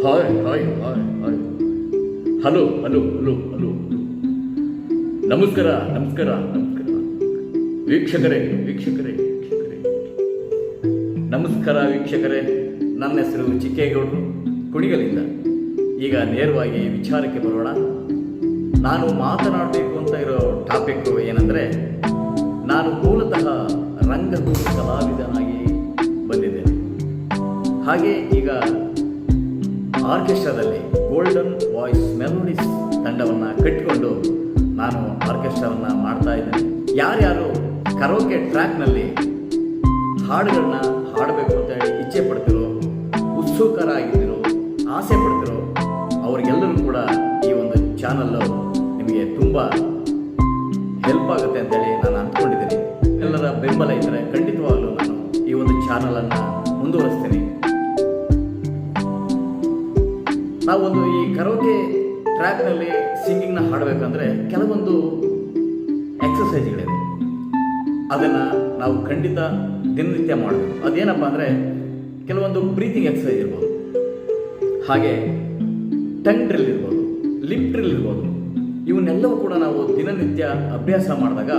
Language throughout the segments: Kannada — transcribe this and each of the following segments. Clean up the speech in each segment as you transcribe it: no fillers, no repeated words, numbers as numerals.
Hi hi hi hi hello hello hello hello ನಮಸ್ಕಾರ ನಮಸ್ಕಾರ ನಮಸ್ಕಾರ ವೀಕ್ಷಕರೇ ವೀಕ್ಷಕರೇ ವೀಕ್ಷಕರೇ ನಮಸ್ಕಾರ ವೀಕ್ಷಕರೇ. ನನ್ನ ಹೆಸರು ಚಿಕ್ಕೇಗೌಡರು ಕುಣಿಗಲಿಂದ. ಈಗ ನೇರವಾಗಿ ವಿಚಾರಕ್ಕೆ ಬರೋಣ. ನಾನು ಮಾತನಾಡಬೇಕು ಅಂತ ಇರೋ ಟಾಪಿಕ್ ಏನಂದರೆ, ನಾನು ಮೂಲತಃ ರಂಗಭೂಮಿ ಕಲಾವಿದನಾಗಿ ಬಂದಿದ್ದೇನೆ. ಹಾಗೆ ಈಗ ಆರ್ಕೆಸ್ಟ್ರಾದಲ್ಲಿ ಗೋಲ್ಡನ್ ವಾಯ್ಸ್ ಮೆಲೋಡಿಸ್ ತಂಡವನ್ನು ಕಟ್ಟಿಕೊಂಡು ನಾನು ಆರ್ಕೆಸ್ಟ್ರಾವನ್ನು ಮಾಡ್ತಾ ಇದ್ದೇನೆ. ಯಾರ್ಯಾರು ಕರೋಕೆ ಟ್ರ್ಯಾಕ್ನಲ್ಲಿ ಹಾಡುಗಳನ್ನ ಹಾಡಬೇಕು ಅಂತೇಳಿ ಇಚ್ಛೆ ಪಡ್ತಿರೋ, ಉತ್ಸುಕರಾಗಿದ್ದಿರೋ, ಆಸೆ ಪಡ್ತಿರೋ ಅವರಿಗೆಲ್ಲರೂ ಕೂಡ ಈ ಒಂದು ಚಾನಲ್ಲು ನಿಮಗೆ ತುಂಬ ಹೆಲ್ಪ್ ಆಗುತ್ತೆ ಅಂತೇಳಿ ನಾನು ಅಂದ್ಕೊಂಡಿದ್ದೀನಿ. ಎಲ್ಲರ ಬೆಂಬಲ ಇದ್ದರೆ ಖಂಡಿತವಾಗಲೂ ನಾನು ಈ ಒಂದು ಚಾನಲನ್ನು ಮುಂದುವರಿಸ್ತೀನಿ. ನಾವೊಂದು ಈ ಕರೋಕೆ ಟ್ರ್ಯಾಕ್ನಲ್ಲಿ ಸಿಂಗಿಂಗ್ನ ಹಾಡಬೇಕಂದ್ರೆ ಕೆಲವೊಂದು ಎಕ್ಸಸೈಸ್ಗಳಿದೆ. ಅದನ್ನು ನಾವು ಖಂಡಿತ ದಿನನಿತ್ಯ ಮಾಡಬೇಕು. ಅದೇನಪ್ಪ ಅಂದರೆ, ಕೆಲವೊಂದು ಬ್ರೀತಿಂಗ್ ಎಕ್ಸಸೈಸ್ ಇರ್ಬೋದು, ಹಾಗೆ ಟಂಗ್ ಡ್ರಿಲ್ ಇರ್ಬೋದು, ಲಿಪ್ ಡ್ರಿಲ್ ಇರ್ಬೋದು. ಇವನ್ನೆಲ್ಲವೂ ಕೂಡ ನಾವು ದಿನನಿತ್ಯ ಅಭ್ಯಾಸ ಮಾಡಿದಾಗ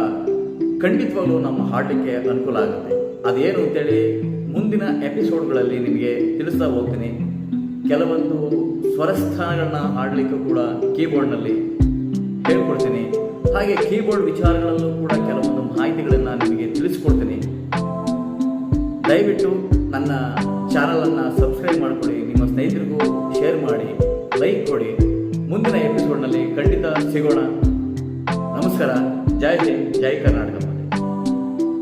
ಖಂಡಿತವಾಗ್ಲೂ ನಮ್ಮ ಹಾಡಲಿಕ್ಕೆ ಅನುಕೂಲ ಆಗುತ್ತೆ. ಅದೇನು ಅಂತೇಳಿ ಮುಂದಿನ ಎಪಿಸೋಡ್ಗಳಲ್ಲಿ ನಿಮಗೆ ತಿಳಿಸ್ತಾ ಹೋಗ್ತೀನಿ. ಕೆಲವೊಂದು ಸ್ವರಸ್ಥಾನಗಳನ್ನ ಹಾಡಲಿಕ್ಕೂ ಕೂಡ ಕೀಬೋರ್ಡ್ನಲ್ಲಿ ಹೇಳ್ಕೊಡ್ತೀನಿ. ಹಾಗೆ ಕೀಬೋರ್ಡ್ ವಿಚಾರಗಳಲ್ಲೂ ಕೂಡ ಕೆಲವೊಂದು ಮಾಹಿತಿಗಳನ್ನು ನಿಮಗೆ ತಿಳಿಸ್ಕೊಡ್ತೀನಿ. ದಯವಿಟ್ಟು ನನ್ನ ಚಾನಲನ್ನು ಸಬ್ಸ್ಕ್ರೈಬ್ ಮಾಡಿಕೊಳ್ಳಿ, ನಿಮ್ಮ ಸ್ನೇಹಿತರಿಗೂ ಶೇರ್ ಮಾಡಿ, ಲೈಕ್ ಕೊಡಿ. ಮುಂದಿನ ಎಪಿಸೋಡ್ನಲ್ಲಿ ಖಂಡಿತ ಸಿಗೋಣ. ನಮಸ್ಕಾರ. ಜೈ ಹಿಂದ್, ಜೈ ಕರ್ನಾಟಕ.